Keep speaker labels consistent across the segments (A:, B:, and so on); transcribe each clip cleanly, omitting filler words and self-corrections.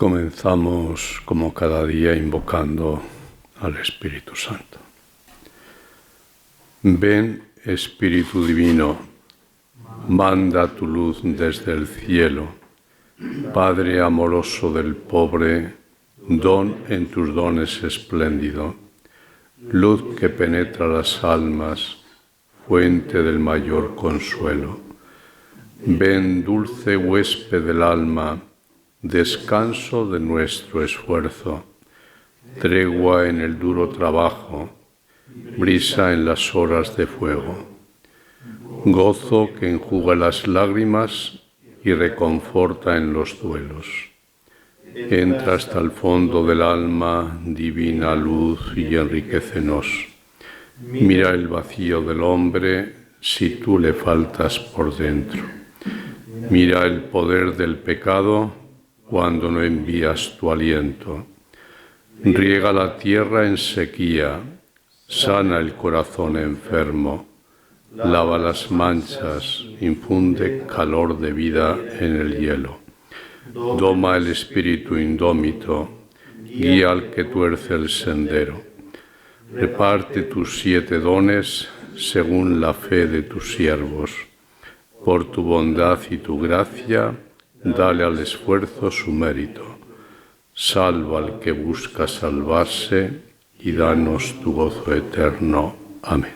A: Comenzamos como cada día invocando al Espíritu Santo. Ven, Espíritu Divino, manda tu luz desde el cielo. Padre amoroso del pobre, don en tus dones espléndido. Luz que penetra las almas, fuente del mayor consuelo. Ven, dulce huésped del alma, descanso de nuestro esfuerzo, tregua en el duro trabajo, brisa en las horas de fuego, gozo que enjuga las lágrimas y reconforta en los duelos. Entra hasta el fondo del alma, divina luz, y enriquécenos. Mira el vacío del hombre si tú le faltas por dentro. Mira el poder del pecado cuando no envías tu aliento. Riega la tierra en sequía, sana el corazón enfermo, lava las manchas, infunde calor de vida en el hielo. Doma el espíritu indómito, guía al que tuerce el sendero. Reparte tus 7 dones según la fe de tus siervos. Por tu bondad y tu gracia, dale al esfuerzo su mérito. Salva al que busca salvarse y danos tu gozo eterno. Amén.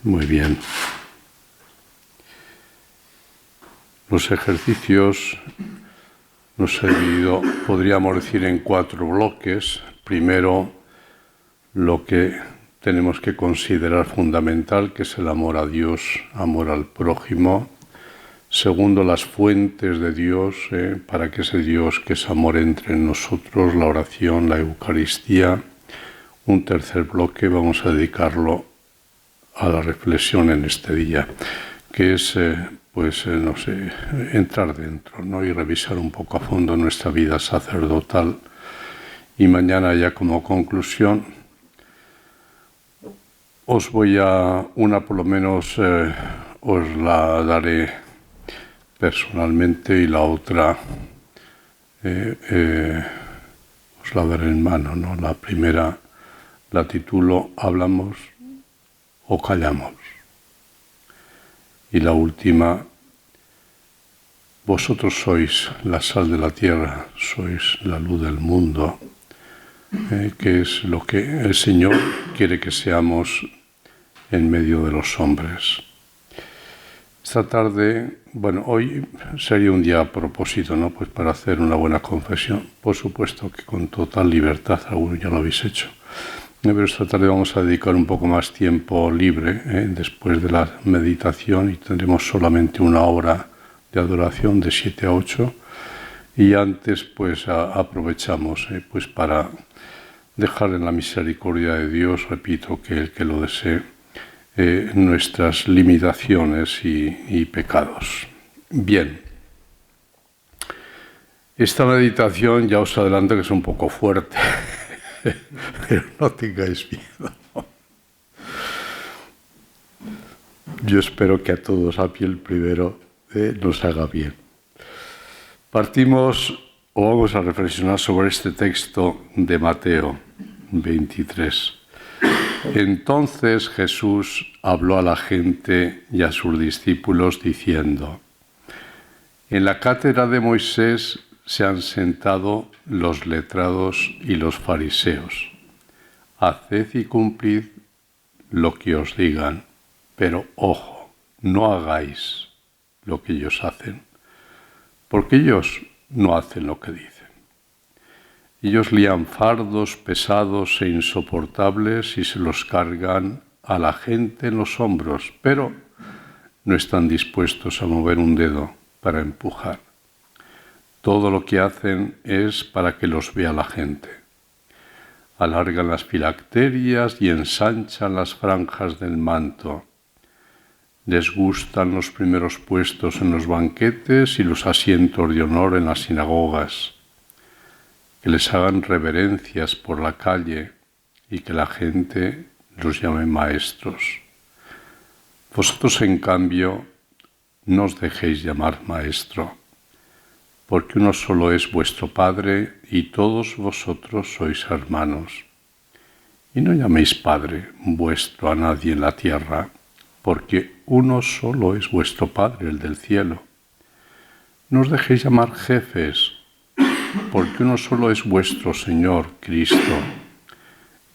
A: Muy bien. Los ejercicios los he dividido, podríamos decir, en 4 bloques. Primero, lo que tenemos que considerar fundamental, que es el amor a Dios, amor al prójimo. Segundo, las fuentes de Dios, para que ese Dios que es amor entre en nosotros, la oración, la Eucaristía. Un tercer bloque vamos a dedicarlo a la reflexión en este día, que es, entrar dentro, ¿no? Y revisar un poco a fondo nuestra vida sacerdotal. Y mañana, ya como conclusión, os voy a, una por lo menos os la daré personalmente y la otra os la daré en mano, ¿no? La primera la titulo ¿Hablamos o callamos? Y la última, vosotros sois la sal de la tierra, sois la luz del mundo, que es lo que el Señor quiere que seamos en medio de los hombres. Esta tarde, hoy sería un día a propósito, ¿no? Pues para hacer una buena confesión, por supuesto que con total libertad, algunos ya lo habéis hecho. Pero esta tarde vamos a dedicar un poco más tiempo libre, después de la meditación, y tendremos solamente 1 hora de adoración de 7 a 8. Y antes, pues aprovechamos pues para dejar en la misericordia de Dios, repito, que el que lo desee, nuestras limitaciones y pecados. Bien. Esta meditación ya os adelanto que es un poco fuerte, pero no tengáis miedo. Yo espero que a todos, a pie el primero, nos haga bien. Partimos o vamos a reflexionar sobre este texto de Mateo 23. Entonces Jesús habló a la gente y a sus discípulos diciendo: en la cátedra de Moisés se han sentado los letrados y los fariseos. Haced y cumplid lo que os digan, pero ojo, no hagáis lo que ellos hacen, porque ellos no hacen lo que dicen. Ellos lían fardos pesados e insoportables y se los cargan a la gente en los hombros, pero no están dispuestos a mover un dedo para empujar. Todo lo que hacen es para que los vea la gente. Alargan las filacterias y ensanchan las franjas del manto. Les gustan los primeros puestos en los banquetes y los asientos de honor en las sinagogas. Que les hagan reverencias por la calle y que la gente los llame maestros. Vosotros, en cambio, no os dejéis llamar maestro, porque uno solo es vuestro Padre y todos vosotros sois hermanos. Y no llaméis Padre vuestro a nadie en la tierra, porque uno solo es vuestro Padre, el del cielo. No os dejéis llamar jefes, porque uno solo es vuestro Señor, Cristo.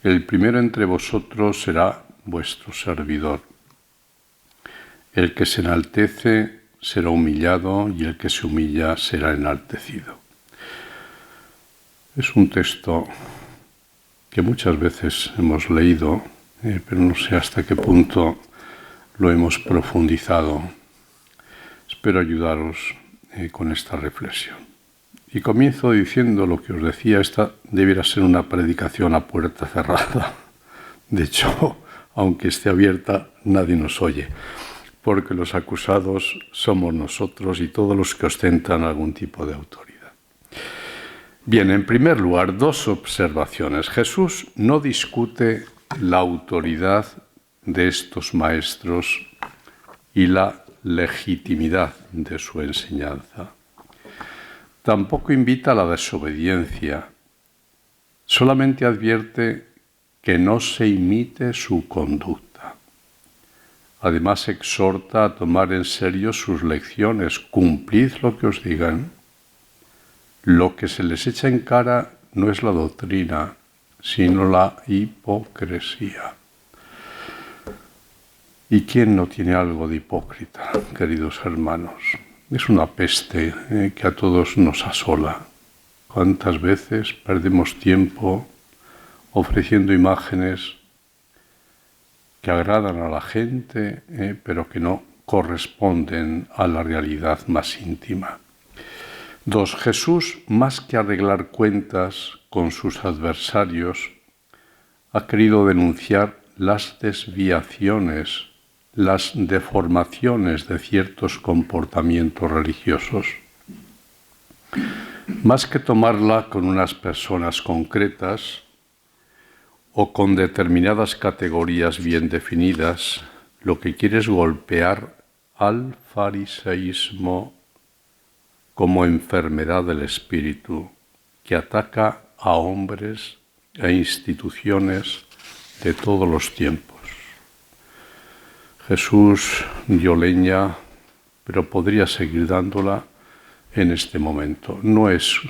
A: El primero entre vosotros será vuestro servidor. El que se enaltece será humillado y el que se humilla será enaltecido. Es un texto que muchas veces hemos leído, pero no sé hasta qué punto lo hemos profundizado. Espero ayudaros con esta reflexión. Y comienzo diciendo lo que os decía, esta debiera ser una predicación a puerta cerrada. De hecho, aunque esté abierta, nadie nos oye, porque los acusados somos nosotros y todos los que ostentan algún tipo de autoridad. Bien, en primer lugar, dos observaciones. Jesús no discute la autoridad de estos maestros y la legitimidad de su enseñanza. Tampoco invita a la desobediencia, solamente advierte que no se imite su conducta. Además exhorta a tomar en serio sus lecciones, cumplid lo que os digan. Lo que se les echa en cara no es la doctrina, sino la hipocresía. ¿Y quién no tiene algo de hipócrita, queridos hermanos? Es una peste que a todos nos asola. ¿Cuántas veces perdemos tiempo ofreciendo imágenes que agradan a la gente, pero que no corresponden a la realidad más íntima? Dos, Jesús, más que arreglar cuentas con sus adversarios, ha querido denunciar las desviaciones, las deformaciones de ciertos comportamientos religiosos. Más que tomarla con unas personas concretas o con determinadas categorías bien definidas, lo que quiere es golpear al fariseísmo como enfermedad del espíritu que ataca a hombres e instituciones de todos los tiempos. Jesús dio leña, pero podría seguir dándola en este momento. No es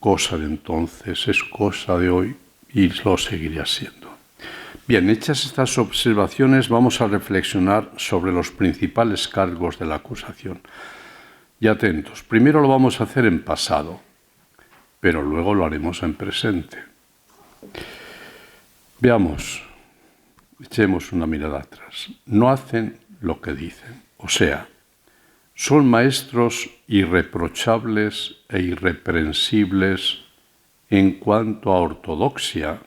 A: cosa de entonces, es cosa de hoy y lo seguirá siendo. Bien, hechas estas observaciones, vamos a reflexionar sobre los principales cargos de la acusación. Y atentos, primero lo vamos a hacer en pasado, pero luego lo haremos en presente. Veamos, echemos una mirada atrás. No hacen lo que dicen, o sea, son maestros irreprochables e irreprensibles en cuanto a ortodoxia,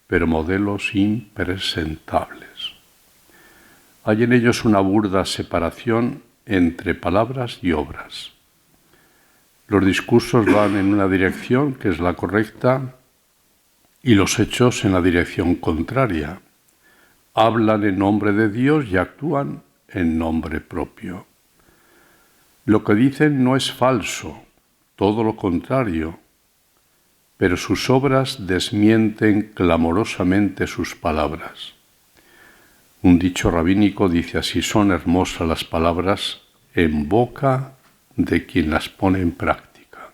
A: pero modelos impresentables. Hay en ellos una burda separación entre palabras y obras. Los discursos van en una dirección que es la correcta y los hechos en la dirección contraria. Hablan en nombre de Dios y actúan en nombre propio. Lo que dicen no es falso, todo lo contrario, pero sus obras desmienten clamorosamente sus palabras. Un dicho rabínico dice así: son hermosas las palabras en boca de quien las pone en práctica.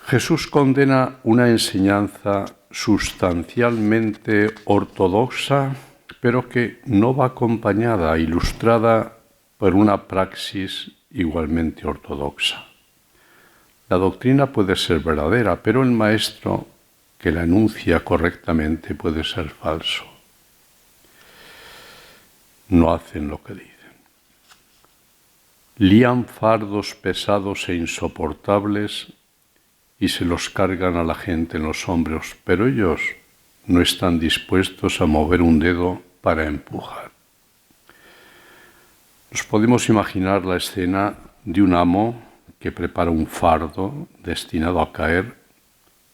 A: Jesús condena una enseñanza sustancialmente ortodoxa, pero que no va acompañada, ilustrada por una praxis igualmente ortodoxa. La doctrina puede ser verdadera, pero el maestro que la enuncia correctamente puede ser falso. No hacen lo que dicen. Lían fardos pesados e insoportables y se los cargan a la gente en los hombros, pero ellos no están dispuestos a mover un dedo para empujar. Nos podemos imaginar la escena de un amo que prepara un fardo destinado a caer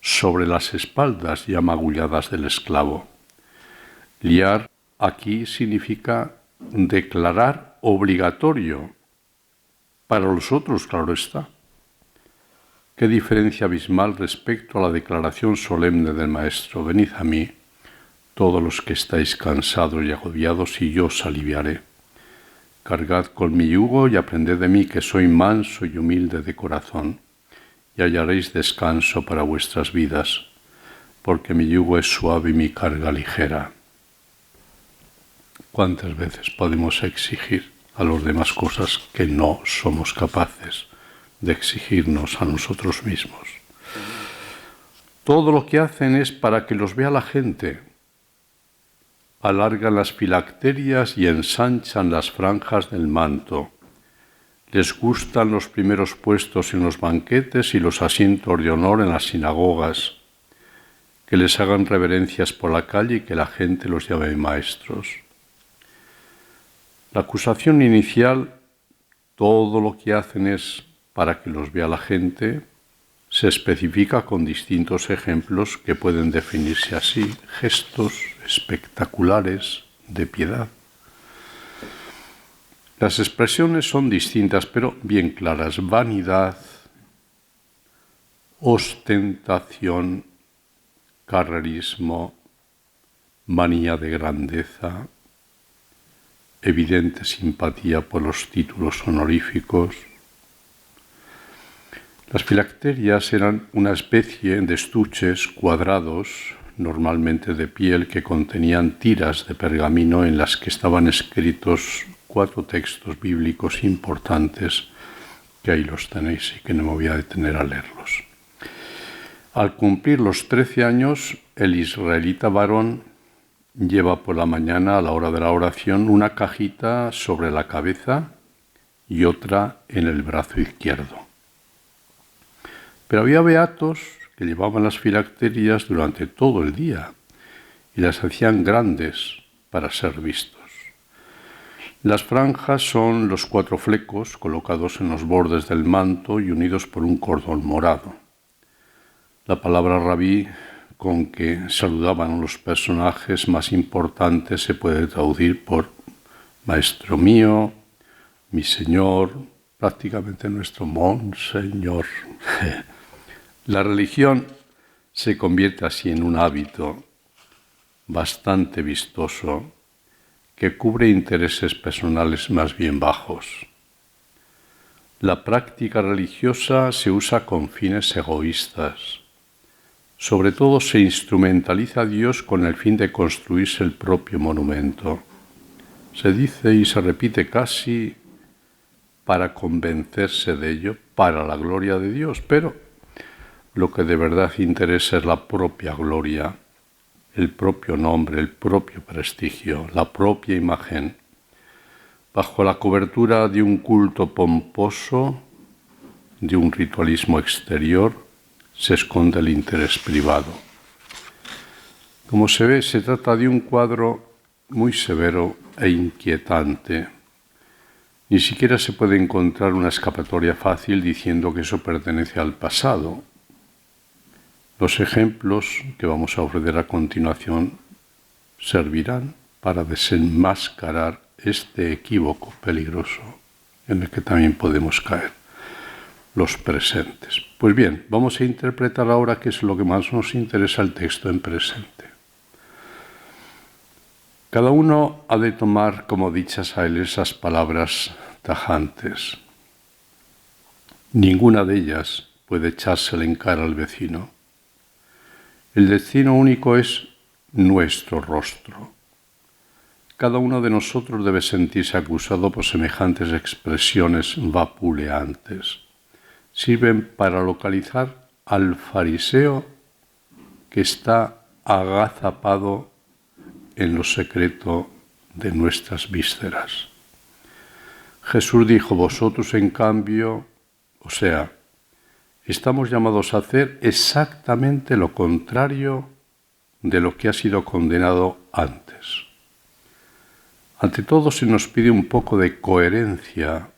A: sobre las espaldas ya magulladas del esclavo. Liar aquí significa declarar obligatorio. Para los otros, claro está. Qué diferencia abismal respecto a la declaración solemne del Maestro. Venid a mí, todos los que estáis cansados y agobiados, y yo os aliviaré. Cargad con mi yugo y aprended de mí, que soy manso y humilde de corazón, y hallaréis descanso para vuestras vidas, porque mi yugo es suave y mi carga ligera. ¿Cuántas veces podemos exigir a los demás cosas que no somos capaces de exigirnos a nosotros mismos? Todo lo que hacen es para que los vea la gente. Alargan las filacterias y ensanchan las franjas del manto. Les gustan los primeros puestos en los banquetes y los asientos de honor en las sinagogas. Que les hagan reverencias por la calle y que la gente los llame maestros. La acusación inicial, todo lo que hacen es para que los vea la gente, se especifica con distintos ejemplos que pueden definirse así: gestos espectaculares de piedad. Las expresiones son distintas, pero bien claras: vanidad, ostentación, carrerismo, manía de grandeza, evidente simpatía por los títulos honoríficos. Las filacterias eran una especie de estuches cuadrados, normalmente de piel, que contenían tiras de pergamino en las que estaban escritos 4 textos bíblicos importantes, que ahí los tenéis y que no me voy a detener a leerlos. Al cumplir los 13 años, el israelita varón lleva por la mañana, a la hora de la oración, una cajita sobre la cabeza y otra en el brazo izquierdo. Pero había beatos que llevaban las filacterias durante todo el día y las hacían grandes para ser vistos. Las franjas son los 4 flecos colocados en los bordes del manto y unidos por un cordón morado. La palabra rabí, con que saludaban a los personajes más importantes, se puede traducir por maestro mío, mi señor, prácticamente nuestro monseñor. La religión se convierte así en un hábito bastante vistoso que cubre intereses personales más bien bajos. La práctica religiosa se usa con fines egoístas. Sobre todo se instrumentaliza a Dios con el fin de construirse el propio monumento. Se dice y se repite casi para convencerse de ello, para la gloria de Dios, pero lo que de verdad interesa es la propia gloria, el propio nombre, el propio prestigio, la propia imagen. Bajo la cobertura de un culto pomposo, de un ritualismo exterior, se esconde el interés privado. Como se ve, se trata de un cuadro muy severo e inquietante. Ni siquiera se puede encontrar una escapatoria fácil diciendo que eso pertenece al pasado. Los ejemplos que vamos a ofrecer a continuación servirán para desenmascarar este equívoco peligroso en el que también podemos caer los presentes. Pues bien, vamos a interpretar ahora qué es lo que más nos interesa, el texto en presente. Cada uno ha de tomar como dichas a él esas palabras tajantes. Ninguna de ellas puede echársela en cara al vecino. El destino único es nuestro rostro. Cada uno de nosotros debe sentirse acusado por semejantes expresiones vapuleantes. Sirven para localizar al fariseo que está agazapado en lo secreto de nuestras vísceras. Jesús dijo: vosotros en cambio, estamos llamados a hacer exactamente lo contrario de lo que ha sido condenado antes. Ante todo se nos pide un poco de coherencia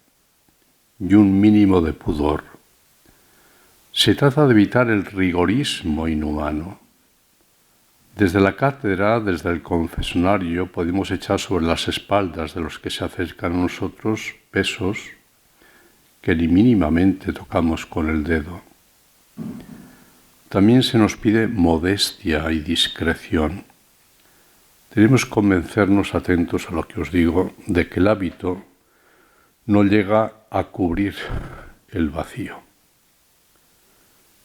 A: y un mínimo de pudor. Se trata de evitar el rigorismo inhumano. Desde la cátedra, desde el confesionario, podemos echar sobre las espaldas de los que se acercan a nosotros pesos que ni mínimamente tocamos con el dedo. También se nos pide modestia y discreción. Debemos convencernos, atentos a lo que os digo, de que el hábito no llega a cubrir el vacío.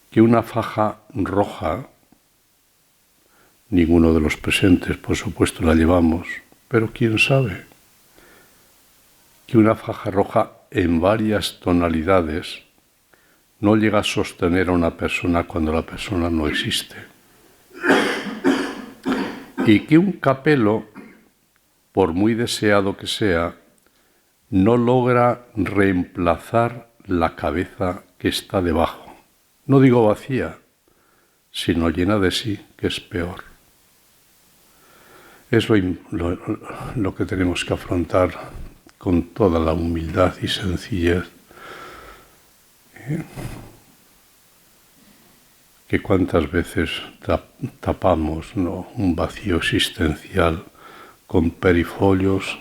A: Que una faja roja, ninguno de los presentes, por supuesto, la llevamos, pero quién sabe, que una faja roja en varias tonalidades no llega a sostener a una persona cuando la persona no existe. Y que un capelo, por muy deseado que sea, no logra reemplazar la cabeza que está debajo. No digo vacía, sino llena de sí, que es peor. Es lo que tenemos que afrontar con toda la humildad y sencillez. Que cuántas veces tapamos, ¿no?, un vacío existencial con perifolios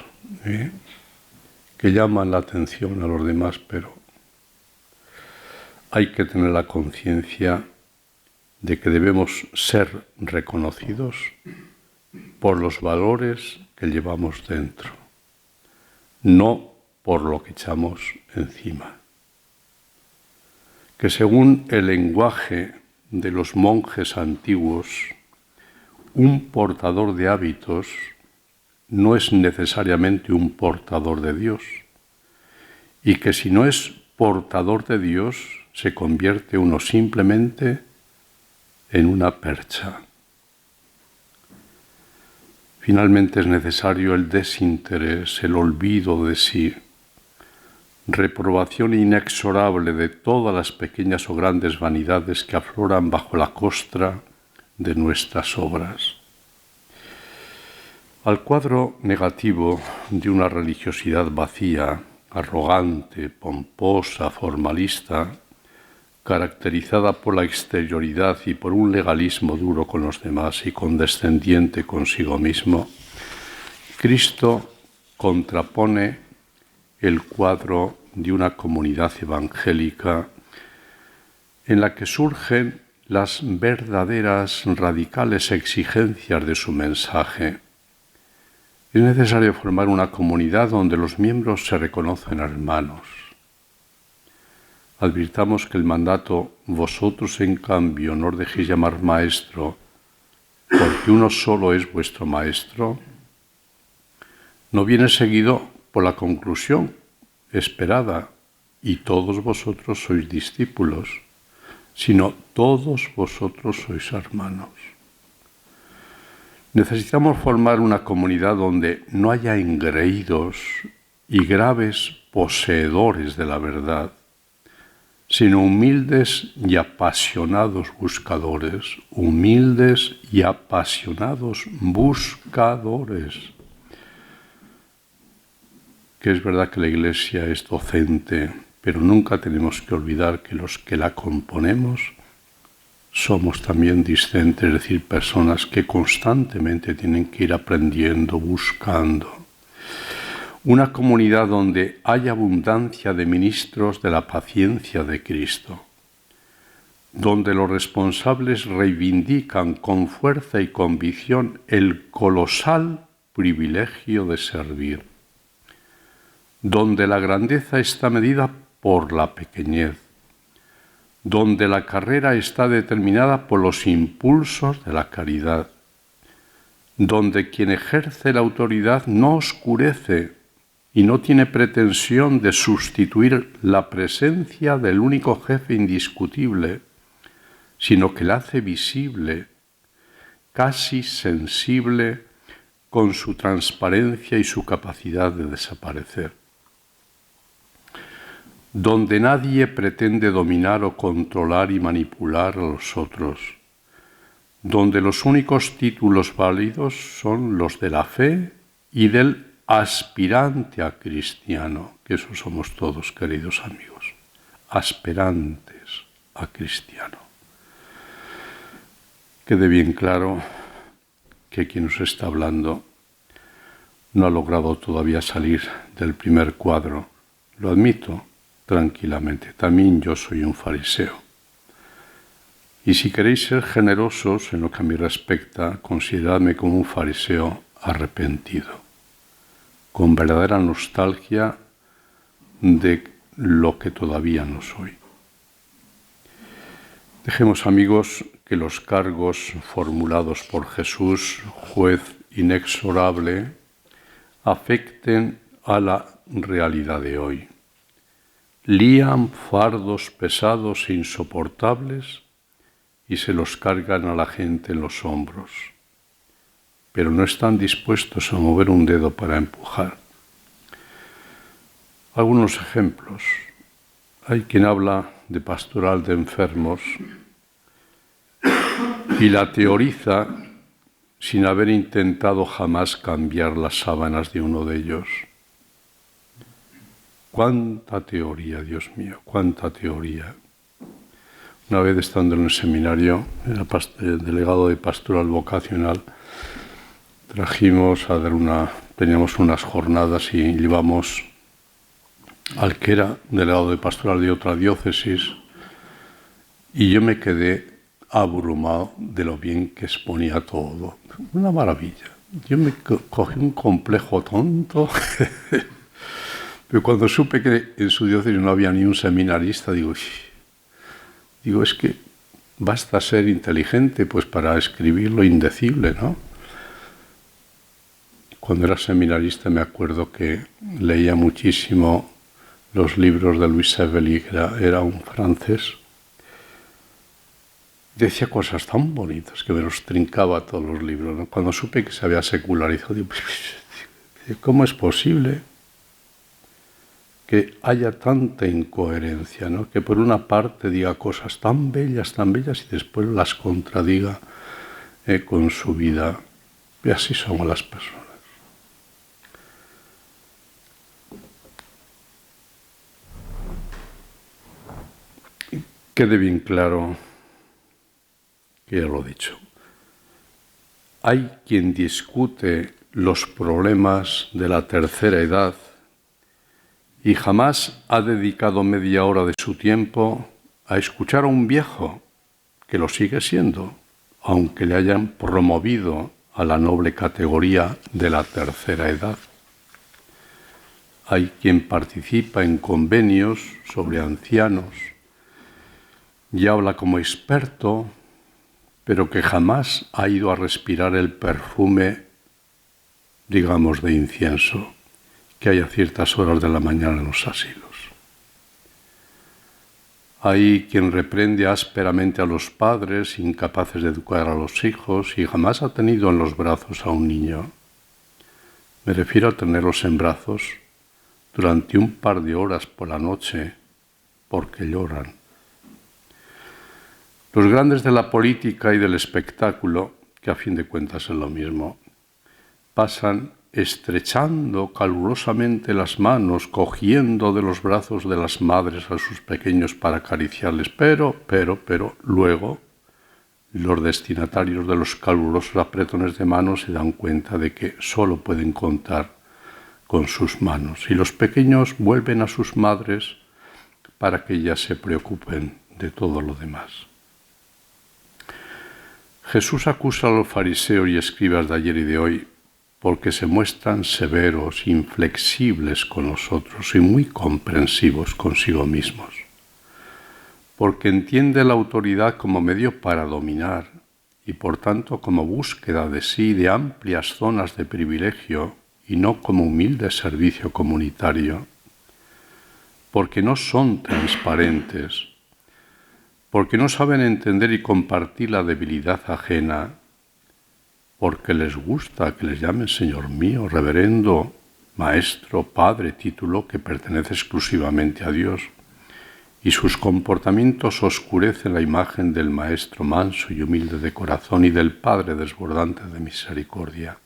A: que llaman la atención a los demás, pero hay que tener la conciencia de que debemos ser reconocidos por los valores que llevamos dentro, no por lo que echamos encima. Que según el lenguaje de los monjes antiguos, un portador de hábitos no es necesariamente un portador de Dios, y que si no es portador de Dios, se convierte uno simplemente en una percha. Finalmente es necesario el desinterés, el olvido de sí, reprobación inexorable de todas las pequeñas o grandes vanidades que afloran bajo la costra de nuestras obras. Al cuadro negativo de una religiosidad vacía, arrogante, pomposa, formalista, caracterizada por la exterioridad y por un legalismo duro con los demás y condescendiente consigo mismo, Cristo contrapone el cuadro de una comunidad evangélica en la que surgen las verdaderas radicales exigencias de su mensaje. Es necesario formar una comunidad donde los miembros se reconocen hermanos. Advirtamos que el mandato «Vosotros, en cambio, no os dejéis llamar maestro, porque uno solo es vuestro maestro», no viene seguido por la conclusión esperada «y todos vosotros sois discípulos», sino «todos vosotros sois hermanos». Necesitamos formar una comunidad donde no haya engreídos y graves poseedores de la verdad, sino humildes y apasionados buscadores, humildes y apasionados buscadores. Que es verdad que la Iglesia es docente, pero nunca tenemos que olvidar que los que la componemos somos también discentes, es decir, personas que constantemente tienen que ir aprendiendo, buscando. Una comunidad donde haya abundancia de ministros de la paciencia de Cristo, donde los responsables reivindican con fuerza y convicción el colosal privilegio de servir, donde la grandeza está medida por la pequeñez, donde la carrera está determinada por los impulsos de la caridad, donde quien ejerce la autoridad no oscurece y no tiene pretensión de sustituir la presencia del único jefe indiscutible, sino que la hace visible, casi sensible, con su transparencia y su capacidad de desaparecer. Donde nadie pretende dominar o controlar y manipular a los otros, donde los únicos títulos válidos son los de la fe y del aspirante a cristiano, que eso somos todos, queridos amigos, aspirantes a cristiano. Quede bien claro que quien nos está hablando no ha logrado todavía salir del primer cuadro. Lo admito tranquilamente. También yo soy un fariseo. Y si queréis ser generosos en lo que a mí respecta, consideradme como un fariseo arrepentido, con verdadera nostalgia de lo que todavía no soy. Dejemos, amigos, que los cargos formulados por Jesús, juez inexorable, afecten a la realidad de hoy. Lían fardos pesados e insoportables y se los cargan a la gente en los hombros, pero no están dispuestos a mover un dedo para empujar. Algunos ejemplos. Hay quien habla de pastoral de enfermos y la teoriza sin haber intentado jamás cambiar las sábanas de uno de ellos. ¡Cuánta teoría, Dios mío! ¡Cuánta teoría! Una vez estando en el seminario, era delegado de pastoral vocacional, teníamos unas jornadas y llevamos al que era delegado de pastoral de otra diócesis y yo me quedé abrumado de lo bien que exponía todo. Una maravilla. Yo me cogí un complejo tonto, pero cuando supe que en su diócesis no había ni un seminarista, digo, es que basta ser inteligente pues para escribir lo indecible, ¿no? Cuando era seminarista me acuerdo que leía muchísimo los libros de Louis Sevely, que era un francés. Decía cosas tan bonitas que me los trincaba todos los libros, ¿no? Cuando supe que se había secularizado, digo, ¿cómo es posible que haya tanta incoherencia, ¿no? Que por una parte diga cosas tan bellas, y después las contradiga con su vida? Y así somos las personas. Quede bien claro, que ya lo he dicho, hay quien discute los problemas de la tercera edad y jamás ha dedicado media hora de su tiempo a escuchar a un viejo, que lo sigue siendo, aunque le hayan promovido a la noble categoría de la tercera edad. Hay quien participa en convenios sobre ancianos y habla como experto, pero que jamás ha ido a respirar el perfume, digamos, de incienso que hay a ciertas horas de la mañana en los asilos. Hay quien reprende ásperamente a los padres incapaces de educar a los hijos y jamás ha tenido en los brazos a un niño. Me refiero a tenerlos en brazos durante un par de horas por la noche porque lloran. Los grandes de la política y del espectáculo, que a fin de cuentas es lo mismo, pasan estrechando calurosamente las manos, cogiendo de los brazos de las madres a sus pequeños para acariciarles, pero luego los destinatarios de los calurosos apretones de manos se dan cuenta de que solo pueden contar con sus manos y los pequeños vuelven a sus madres para que ellas se preocupen de todo lo demás. Jesús acusa a los fariseos y escribas de ayer y de hoy porque se muestran severos, inflexibles con nosotros y muy comprensivos consigo mismos, porque entiende la autoridad como medio para dominar y por tanto como búsqueda de sí de amplias zonas de privilegio y no como humilde servicio comunitario, porque no son transparentes, porque no saben entender y compartir la debilidad ajena, porque les gusta que les llamen Señor mío, reverendo, maestro, padre, título que pertenece exclusivamente a Dios, y sus comportamientos oscurecen la imagen del maestro manso y humilde de corazón y del Padre desbordante de misericordia.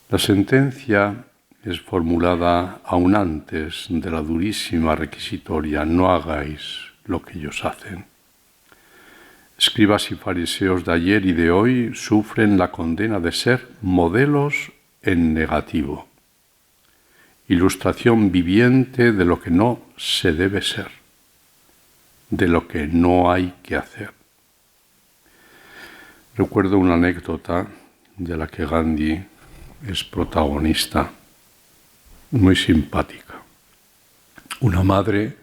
A: La sentencia es formulada aún antes de la durísima requisitoria: no hagáis lo que ellos hacen. escribas y fariseos de ayer y de hoy sufren la condena de ser modelos en negativo, ilustración viviente de lo que no se debe ser, de lo que no hay que hacer. Recuerdo una anécdota de la que Gandhi es protagonista, muy simpática. Una madre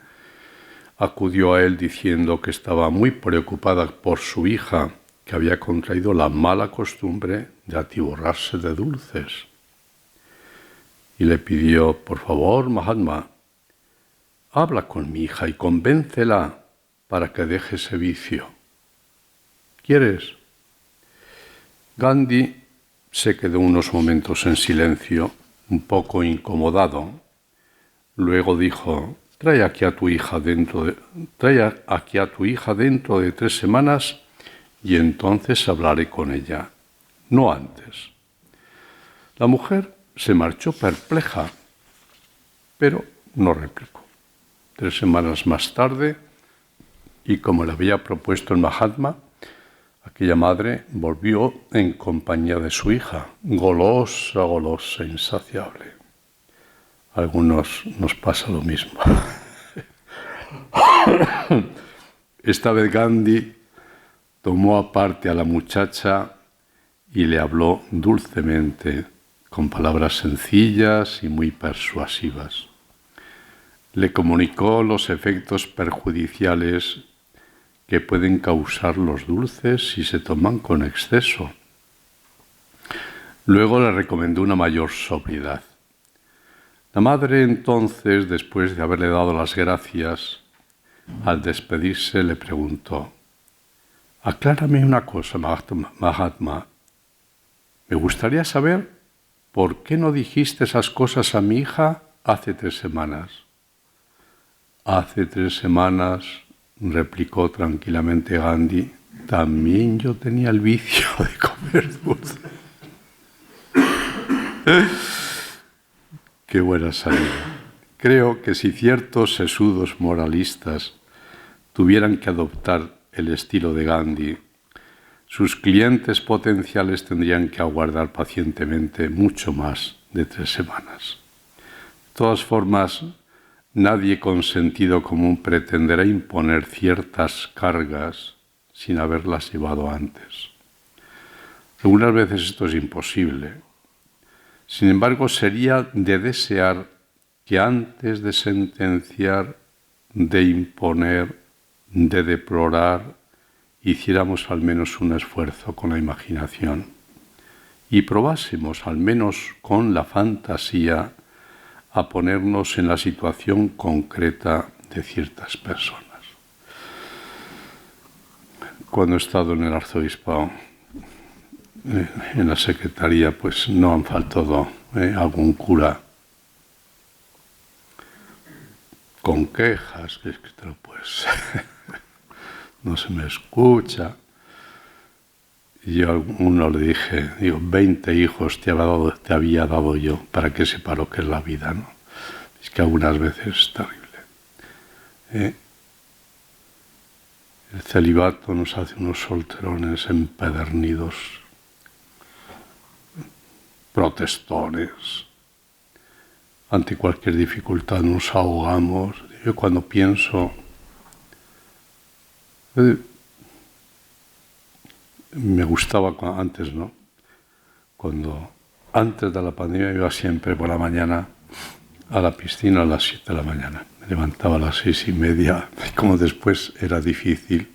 A: acudió a él diciendo que estaba muy preocupada por su hija, que había contraído la mala costumbre de atiborrarse de dulces. Y le pidió, por favor, Mahatma, habla con mi hija y convéncela para que deje ese vicio. ¿Quieres? Gandhi se quedó unos momentos en silencio, un poco incomodado. Luego dijo, trae aquí a tu hija dentro de 3 semanas y entonces hablaré con ella, no antes. La mujer se marchó perpleja, pero no replicó. 3 semanas más tarde, y como le había propuesto el Mahatma, aquella madre volvió en compañía de su hija, golosa, golosa, insaciable. A algunos nos pasa lo mismo. Esta vez Gandhi tomó aparte a la muchacha y le habló dulcemente, con palabras sencillas y muy persuasivas. Le comunicó los efectos perjudiciales que pueden causar los dulces si se toman con exceso. Luego le recomendó una mayor sobriedad. La madre entonces, después de haberle dado las gracias, al despedirse le preguntó, aclárame una cosa, Mahatma. Me gustaría saber por qué no dijiste esas cosas a mi hija hace 3 semanas. Hace 3 semanas, replicó tranquilamente Gandhi, también yo tenía el vicio de comer dulce. Qué buena salida. Creo que si ciertos sesudos moralistas tuvieran que adoptar el estilo de Gandhi, sus clientes potenciales tendrían que aguardar pacientemente mucho más de 3 semanas. De todas formas, nadie con sentido común pretenderá imponer ciertas cargas sin haberlas llevado antes. Algunas veces esto es imposible. Sin embargo, sería de desear que antes de sentenciar, de imponer, de deplorar, hiciéramos al menos un esfuerzo con la imaginación y probásemos al menos con la fantasía a ponernos en la situación concreta de ciertas personas. Cuando he estado en el arzobispado, en la secretaría, pues no han faltado algún cura con quejas, que es que pues no se me escucha. Y yo a uno le dije, 20 hijos te había dado yo para que sepa lo que es la vida, ¿no? Es que algunas veces es terrible. El celibato nos hace unos solterones empedernidos, protestones. Ante cualquier dificultad nos ahogamos. Yo cuando pienso, me gustaba antes, ¿no? Cuando antes de la pandemia iba siempre por la mañana a la piscina a las 7 de la mañana. Me levantaba a las 6:30, y como después era difícil,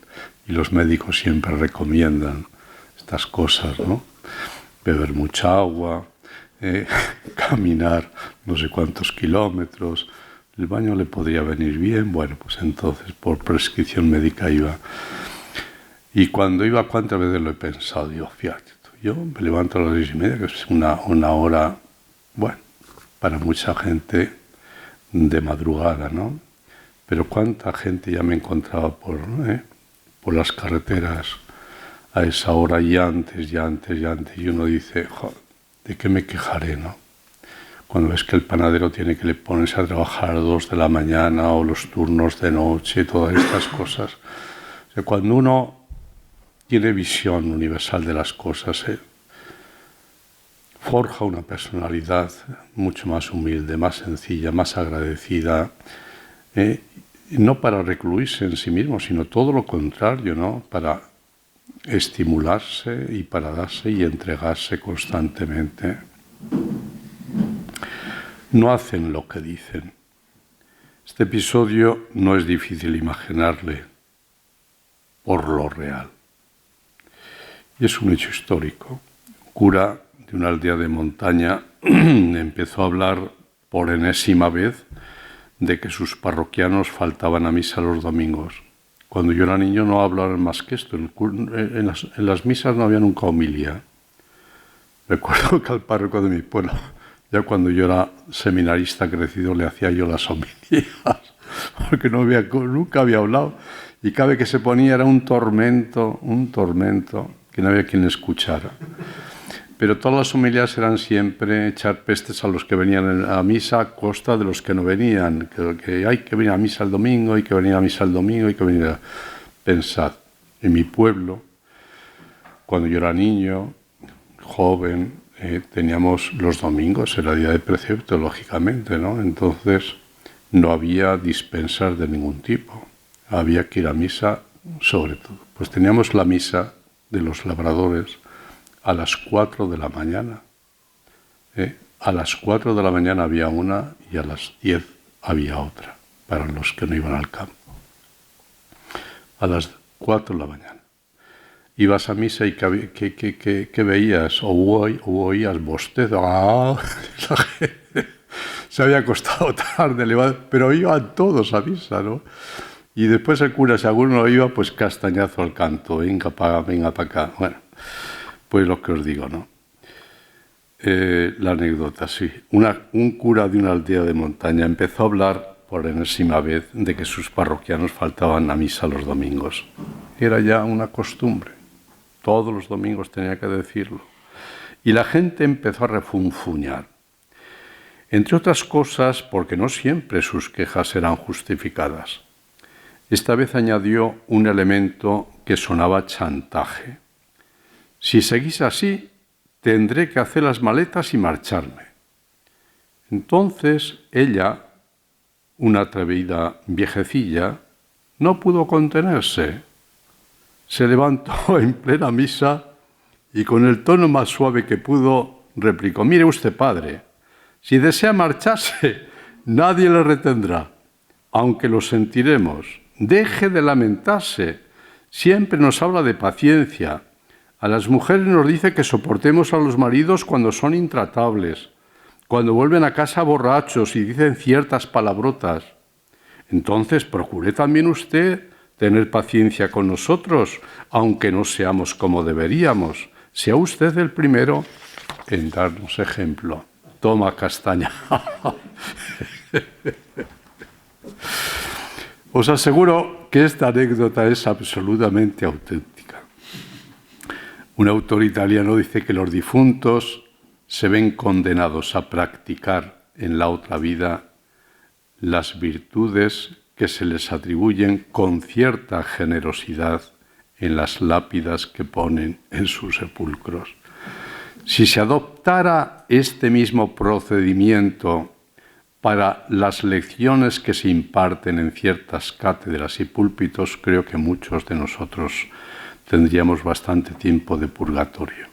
A: y los médicos siempre recomiendan estas cosas, ¿no? Beber mucha agua, caminar no sé cuántos kilómetros, el baño le podría venir bien, bueno, pues entonces por prescripción médica iba. Y cuando iba, ¿cuántas veces lo he pensado? Digo, fíjate, yo me levanto a las 6:30, que es una hora, bueno, para mucha gente de madrugada, ¿no? Pero cuánta gente ya me encontraba por las carreteras a esa hora y antes, y uno dice, joder, ¿de qué me quejaré, no? Cuando ves que el panadero tiene que le ponerse a trabajar a 2 de la mañana o los turnos de noche, todas estas cosas. O sea, cuando uno tiene visión universal de las cosas, forja una personalidad mucho más humilde, más sencilla, más agradecida, no para recluirse en sí mismo, sino todo lo contrario, ¿no? Para estimularse y para darse y entregarse constantemente. No hacen lo que dicen. Este episodio no es difícil imaginarle por lo real. Y es un hecho histórico. Un cura de una aldea de montaña empezó a hablar por enésima vez de que sus parroquianos faltaban a misa los domingos. Cuando yo era niño no hablaban más que esto. En las misas no había nunca homilía. Recuerdo que al párroco de mi pueblo, ya cuando yo era seminarista crecido, le hacía yo las homilías, porque nunca había hablado. Y cada vez que se ponía era un tormento, que no había quien escuchara. Pero todas las homilías eran siempre echar pestes a los que venían a misa a costa de los que no venían. Que hay que venir a misa el domingo, hay que venir a misa el domingo, hay que venir a... Pensad, en mi pueblo, cuando yo era niño, joven, teníamos los domingos, era día de precepto, lógicamente, ¿no? Entonces no había dispensas de ningún tipo. Había que ir a misa sobre todo. Pues teníamos la misa de los labradores a las 4 de la mañana. A las 4 de la mañana había una y a las 10 había otra, para los que no iban al campo. A las 4 de la mañana. Ibas a misa y ¿qué veías? O oías bostezo. ¡Ah! La gente se había acostado tarde, pero iban todos a misa, ¿no? Y después el cura, si alguno no iba, pues castañazo al canto. Venga para acá. Bueno, pues lo que os digo, ¿no? La anécdota, sí. Un cura de una aldea de montaña empezó a hablar por enésima vez de que sus parroquianos faltaban a misa los domingos. Era ya una costumbre. Todos los domingos tenía que decirlo. Y la gente empezó a refunfuñar. Entre otras cosas, porque no siempre sus quejas eran justificadas. Esta vez añadió un elemento que sonaba chantaje. Si seguís así, tendré que hacer las maletas y marcharme. Entonces ella, una atrevida viejecilla, no pudo contenerse. Se levantó en plena misa y con el tono más suave que pudo replicó: mire usted, padre, si desea marcharse, nadie le retendrá, aunque lo sentiremos. Deje de lamentarse. Siempre nos habla de paciencia. A las mujeres nos dice que soportemos a los maridos cuando son intratables, cuando vuelven a casa borrachos y dicen ciertas palabrotas. Entonces procure también usted tener paciencia con nosotros, aunque no seamos como deberíamos. Sea usted el primero en darnos ejemplo. Toma castaña. Os aseguro que esta anécdota es absolutamente auténtica. Un autor italiano dice que los difuntos se ven condenados a practicar en la otra vida las virtudes que se les atribuyen con cierta generosidad en las lápidas que ponen en sus sepulcros. Si se adoptara este mismo procedimiento para las lecciones que se imparten en ciertas cátedras y púlpitos, creo que muchos de nosotros tendríamos bastante tiempo de purgatorio.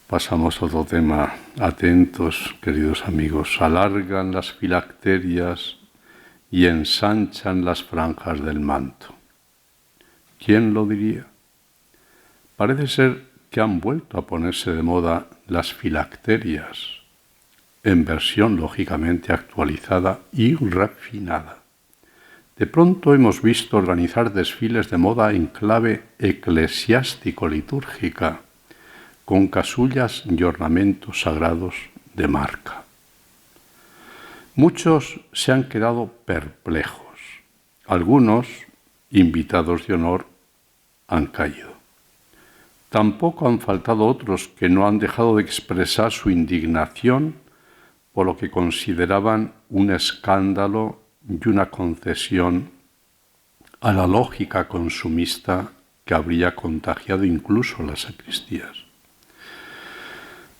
A: Pasamos a otro tema. Atentos, queridos amigos. Alargan las filacterias y ensanchan las franjas del manto. ¿Quién lo diría? Parece ser que han vuelto a ponerse de moda las filacterias, en versión lógicamente actualizada y refinada. De pronto hemos visto organizar desfiles de moda en clave eclesiástico-litúrgica, con casullas y ornamentos sagrados de marca. Muchos se han quedado perplejos. Algunos, invitados de honor, han caído. Tampoco han faltado otros que no han dejado de expresar su indignación por lo que consideraban un escándalo y una concesión a la lógica consumista que habría contagiado incluso las sacristías.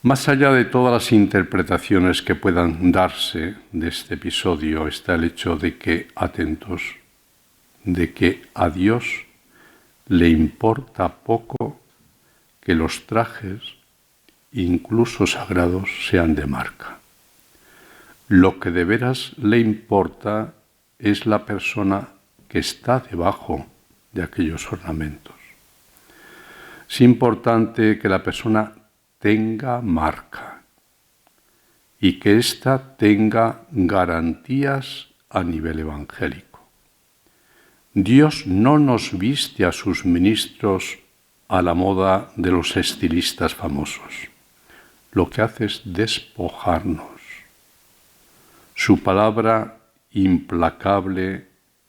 A: Más allá de todas las interpretaciones que puedan darse de este episodio está el hecho de que, atentos, de que a Dios le importa poco que los trajes, incluso sagrados, sean de marca. Lo que de veras le importa es la persona que está debajo de aquellos ornamentos. Es importante que la persona tenga marca y que ésta tenga garantías a nivel evangélico. Dios no nos viste a sus ministros a la moda de los estilistas famosos. Lo que hace es despojarnos. Su palabra implacable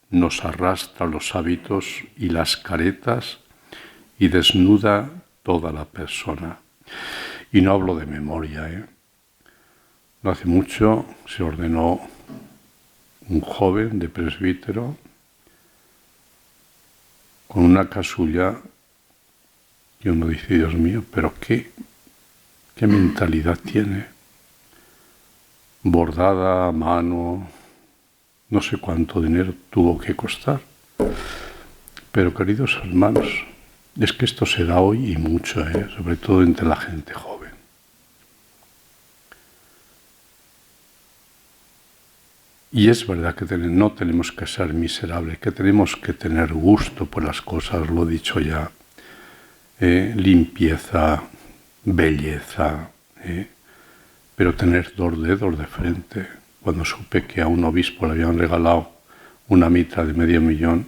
A: nos arrastra los hábitos y las caretas y desnuda toda la persona. Y no hablo de memoria, No hace mucho se ordenó un joven de presbítero con una casulla y uno dice, Dios mío, pero qué mentalidad tiene. Bordada a mano, no sé cuánto dinero tuvo que costar. Pero queridos hermanos, es que esto se da hoy y mucho, sobre todo entre la gente joven. Y es verdad que no tenemos que ser miserables, que tenemos que tener gusto por las cosas, lo he dicho ya, limpieza, belleza, pero tener 2 dedos de frente. Cuando supe que a un obispo le habían regalado una mitra de $500,000,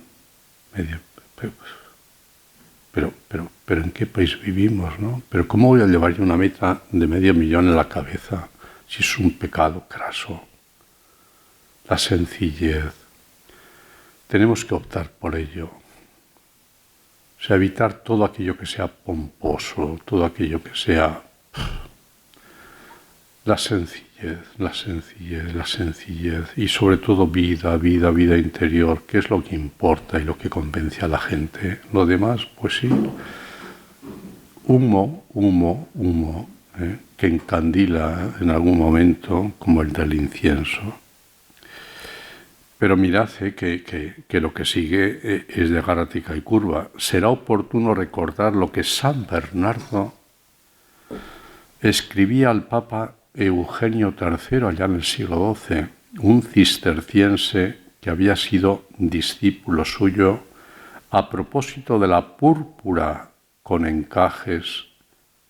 A: pero ¿en qué país vivimos, no? Pero ¿cómo voy a llevar yo una mitra de $500,000 en la cabeza si es un pecado craso? La sencillez. Tenemos que optar por ello. O sea, evitar todo aquello que sea pomposo, todo aquello que sea... La sencillez, la sencillez, la sencillez. Y sobre todo vida interior, que es lo que importa y lo que convence a la gente. Lo demás, pues sí, humo, que encandila en algún momento, como el del incienso. Pero mirad que lo que sigue es de gramática y curva. Será oportuno recordar lo que San Bernardo escribía al Papa Eugenio III allá en el siglo XII, un cisterciense que había sido discípulo suyo a propósito de la púrpura con encajes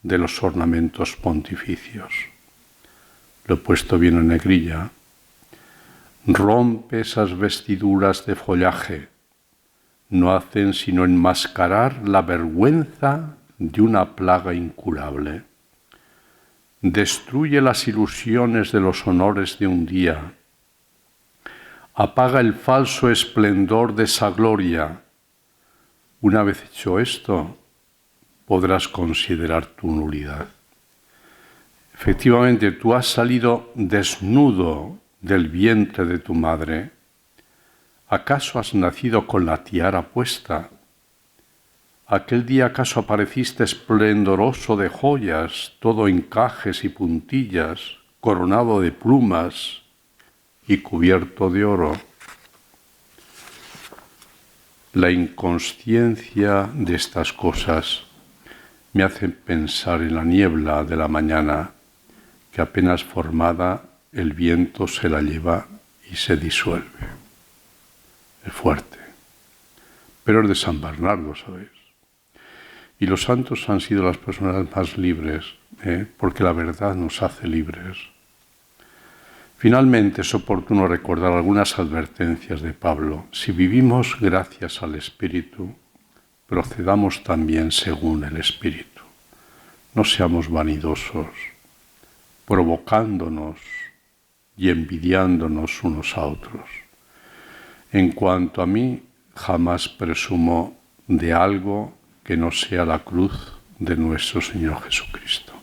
A: de los ornamentos pontificios. Lo he puesto bien en negrilla. Rompe esas vestiduras de follaje, no hacen sino enmascarar la vergüenza de una plaga incurable. Destruye las ilusiones de los honores de un día, apaga el falso esplendor de esa gloria. Una vez hecho esto, podrás considerar tu nulidad. Efectivamente, tú has salido desnudo del vientre de tu madre. ¿Acaso has nacido con la tiara puesta? ¿Aquel día acaso apareciste esplendoroso de joyas, todo encajes y puntillas, coronado de plumas y cubierto de oro? La inconsciencia de estas cosas me hace pensar en la niebla de la mañana, que apenas formada el viento se la lleva y se disuelve. Es fuerte. Pero es de San Bernardo, ¿sabéis? Y los santos han sido las personas más libres, porque la verdad nos hace libres. Finalmente, es oportuno recordar algunas advertencias de Pablo. Si vivimos gracias al Espíritu, procedamos también según el Espíritu. No seamos vanidosos, provocándonos y envidiándonos unos a otros. En cuanto a mí, jamás presumo de algo que no sea la cruz de nuestro Señor Jesucristo.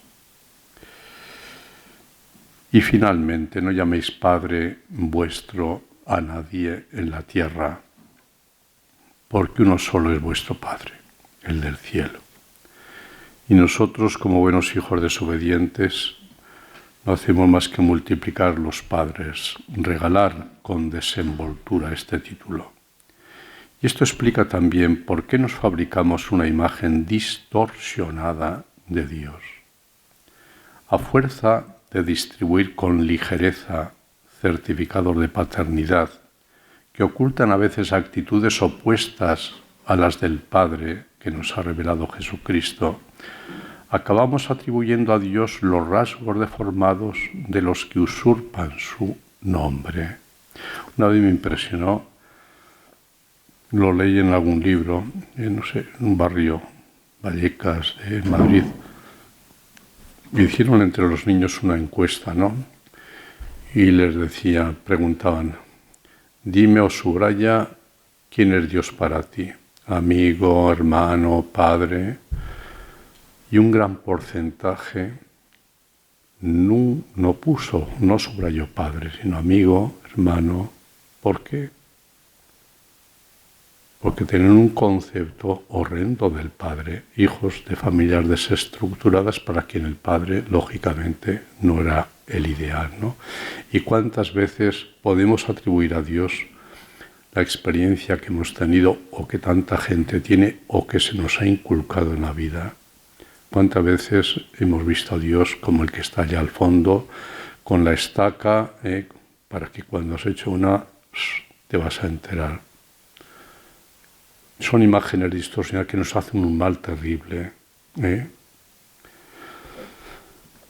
A: Y finalmente, no llaméis Padre vuestro a nadie en la tierra, porque uno solo es vuestro Padre, el del cielo. Y nosotros, como buenos hijos desobedientes, no hacemos más que multiplicar los padres, regalar con desenvoltura este título. Y esto explica también por qué nos fabricamos una imagen distorsionada de Dios. A fuerza de distribuir con ligereza certificados de paternidad que ocultan a veces actitudes opuestas a las del Padre que nos ha revelado Jesucristo, acabamos atribuyendo a Dios los rasgos deformados de los que usurpan su nombre. Una vez me impresionó, lo leí en algún libro, en un barrio, Vallecas, de Madrid. Hicieron entre los niños una encuesta, ¿no? Y les preguntaban, dime o subraya quién es Dios para ti, amigo, hermano, padre. Y un gran porcentaje no subrayó padre, sino amigo, hermano. ¿Por qué? Porque tienen un concepto horrendo del padre, hijos de familias desestructuradas para quien el padre, lógicamente, no era el ideal, ¿no? ¿Y cuántas veces podemos atribuir a Dios la experiencia que hemos tenido o que tanta gente tiene o que se nos ha inculcado en la vida? ¿Cuántas veces hemos visto a Dios como el que está allá al fondo, con la estaca, para que cuando has hecho una, te vas a enterar? Son imágenes distorsionadas que nos hacen un mal terrible.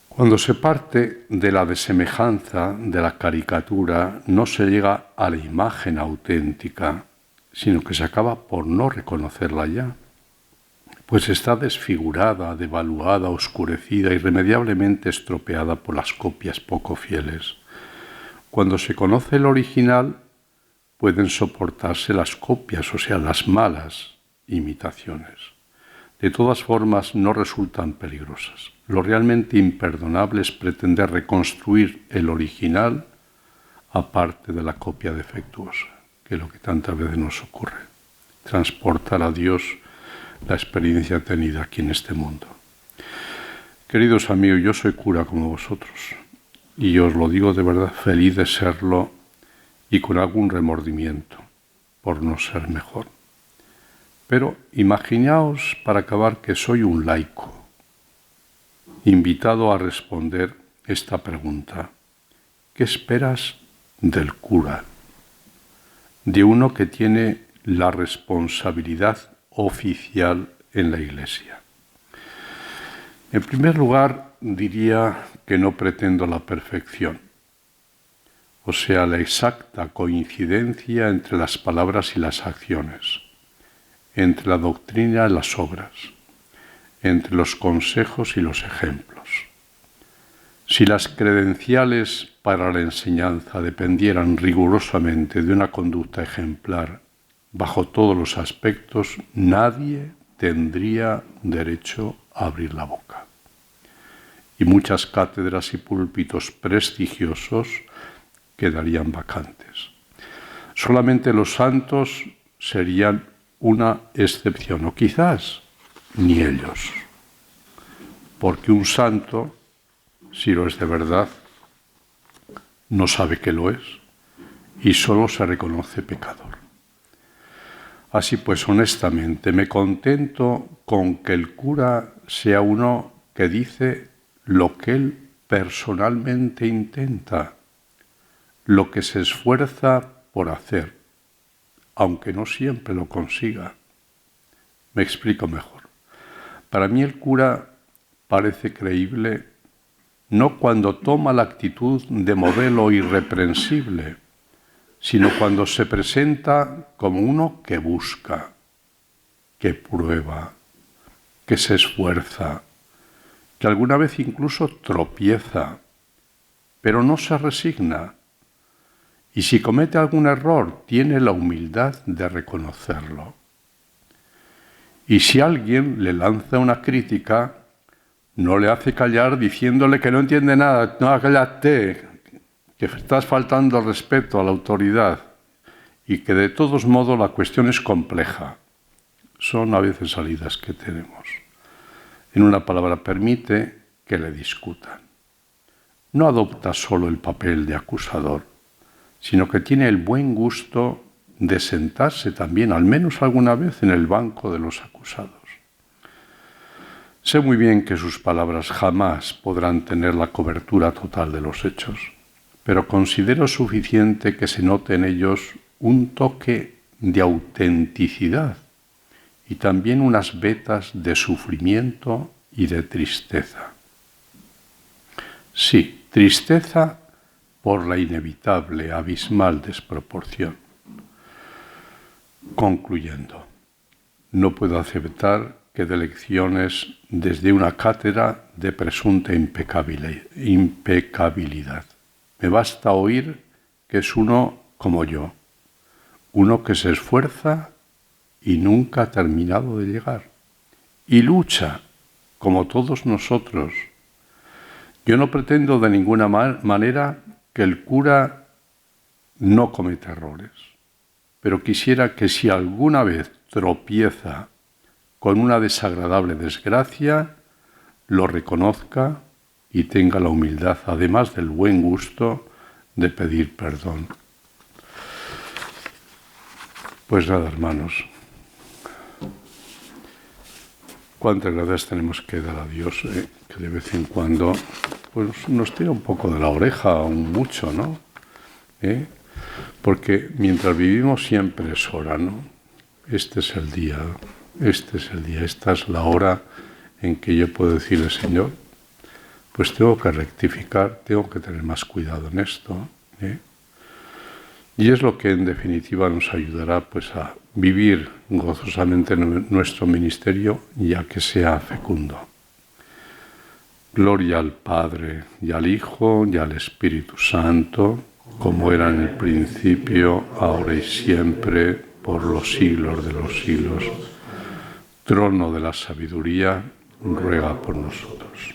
A: Cuando se parte de la desemejanza, de la caricatura, no se llega a la imagen auténtica, sino que se acaba por no reconocerla ya, pues está desfigurada, devaluada, oscurecida, irremediablemente estropeada por las copias poco fieles. Cuando se conoce el original, pueden soportarse las copias, o sea, las malas imitaciones. De todas formas, no resultan peligrosas. Lo realmente imperdonable es pretender reconstruir el original aparte de la copia defectuosa, que es lo que tantas veces nos ocurre. Transportar a Dios la experiencia tenida aquí en este mundo. Queridos amigos, yo soy cura como vosotros, y os lo digo de verdad, feliz de serlo y con algún remordimiento por no ser mejor. Pero imaginaos, para acabar, que soy un laico, invitado a responder esta pregunta. ¿Qué esperas del cura? De uno que tiene la responsabilidad oficial en la Iglesia. En primer lugar, diría que no pretendo la perfección, o sea, la exacta coincidencia entre las palabras y las acciones, entre la doctrina y las obras, entre los consejos y los ejemplos. Si las credenciales para la enseñanza dependieran rigurosamente de una conducta ejemplar bajo todos los aspectos, nadie tendría derecho a abrir la boca. Y muchas cátedras y púlpitos prestigiosos quedarían vacantes. Solamente los santos serían una excepción, o quizás ni ellos, porque un santo, si lo es de verdad, no sabe que lo es y solo se reconoce pecador. Así pues, honestamente, me contento con que el cura sea uno que dice lo que él personalmente intenta, lo que se esfuerza por hacer, aunque no siempre lo consiga. Me explico mejor. Para mí el cura parece creíble no cuando toma la actitud de modelo irreprensible, sino cuando se presenta como uno que busca, que prueba, que se esfuerza, que alguna vez incluso tropieza, pero no se resigna. Y si comete algún error, tiene la humildad de reconocerlo. Y si alguien le lanza una crítica, no le hace callar diciéndole que no entiende nada, no, cállate, que estás faltando al respeto a la autoridad y que de todos modos la cuestión es compleja. son a veces salidas que tenemos. En una palabra, permite que le discutan. No adopta solo el papel de acusador, sino que tiene el buen gusto de sentarse también, al menos alguna vez, en el banco de los acusados. Sé muy bien que sus palabras jamás podrán tener la cobertura total de los hechos, pero considero suficiente que se note en ellos un toque de autenticidad y también unas vetas de sufrimiento y de tristeza. Sí, tristeza por la inevitable, abismal desproporción. Concluyendo, no puedo aceptar que dé lecciones desde una cátedra de presunta impecabilidad. Me basta oír que es uno como yo, uno que se esfuerza y nunca ha terminado de llegar, y lucha como todos nosotros. Yo no pretendo de ninguna manera que el cura no cometa errores, pero quisiera que si alguna vez tropieza con una desagradable desgracia, lo reconozca y tenga la humildad, además del buen gusto, de pedir perdón. Pues nada, hermanos, cuántas gracias tenemos que dar a Dios, que de vez en cuando pues, nos tira un poco de la oreja, o mucho, ¿no? Porque mientras vivimos siempre es hora, ¿no? Este es el día, esta es la hora en que yo puedo decirle, Señor, pues tengo que rectificar, tengo que tener más cuidado en esto, Y es lo que en definitiva nos ayudará pues a vivir gozosamente nuestro ministerio, ya que sea fecundo. Gloria al Padre, y al Hijo, y al Espíritu Santo, como era en el principio, ahora y siempre, por los siglos de los siglos. Trono de la sabiduría, ruega por nosotros.